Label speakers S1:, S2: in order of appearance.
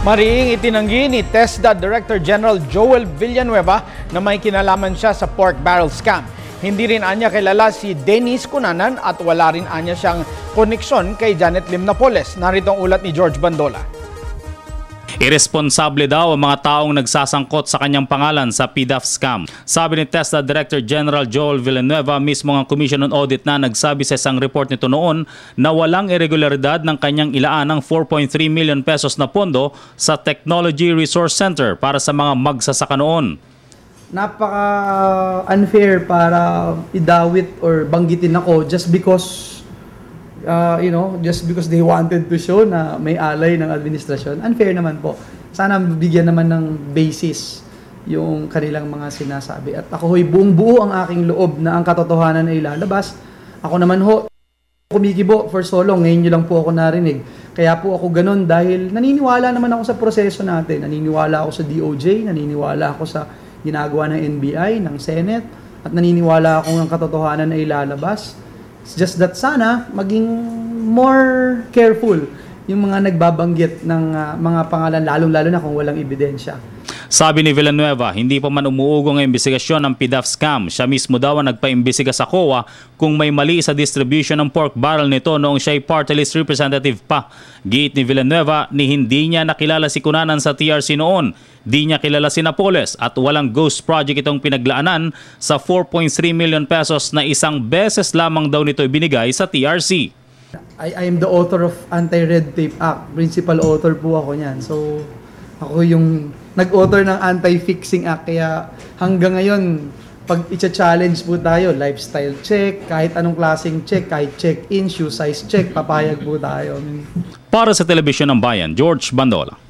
S1: Mariing itinanggi ni TESDA Director General Joel Villanueva na may kinalaman siya sa pork barrel scam. Hindi rin anya kilala si Dennis Cunanan at wala rin anya siyang koneksyon kay Janet Lim Napoles. Narito ang ulat ni George Bandola.
S2: Iresponsable daw ang mga taong nagsasangkot sa kanyang pangalan sa PDAF scam. Sabi ni TESDA Director General Joel Villanueva, mismo ang Commission on Audit na nagsabi sa isang report nito noon na walang irregularidad ng kanyang ilaan ng 4.3 million pesos na pondo sa Technology Resource Center para sa mga magsasaka noon.
S3: Napaka-unfair para idawit or banggitin ako just because just because they wanted to show na may alay ng administrasyon. Unfair naman po. Sana bigyan naman ng basis yung kanilang mga sinasabi. At ako ho'y buong-buo ang aking loob na ang katotohanan ay lalabas. Ako naman ho, kumikibo for so long. Ngayon nyo lang po ako narinig. Kaya po ako ganun dahil naniniwala naman ako sa proseso natin. Naniniwala ako sa DOJ, naniniwala ako sa ginagawa ng NBI, ng Senate, at naniniwala ako ng katotohanan ay lalabas. It's just that sana maging more careful yung mga nagbabanggit ng mga pangalan, lalong-lalo na kung walang ebidensya.
S2: Sabi ni Villanueva, hindi pa man umuugong ang investigasyon ng PDAF scam. Siya mismo daw ang nagpaimbestiga sa COA kung may mali sa distribution ng pork barrel nito noong siya'y party list representative pa. Giit ni Villanueva ni hindi niya nakilala si Cunanan sa TRC noon. Di niya kilala si Napoles at walang ghost project itong pinaglaanan sa 4.3 million pesos na isang beses lamang daw nito ibinigay sa TRC.
S3: I am the author of Anti-Red Tape Act. Principal author po ako niyan. So ako yung nag-author ng Anti-Fixing Act. Kaya hanggang ngayon, pag i-challenge po tayo, lifestyle check, kahit anong klaseng check, kahit check-in, shoe size check, papayag po tayo.
S2: Para sa Telebisyon ng Bayan, George Bandola.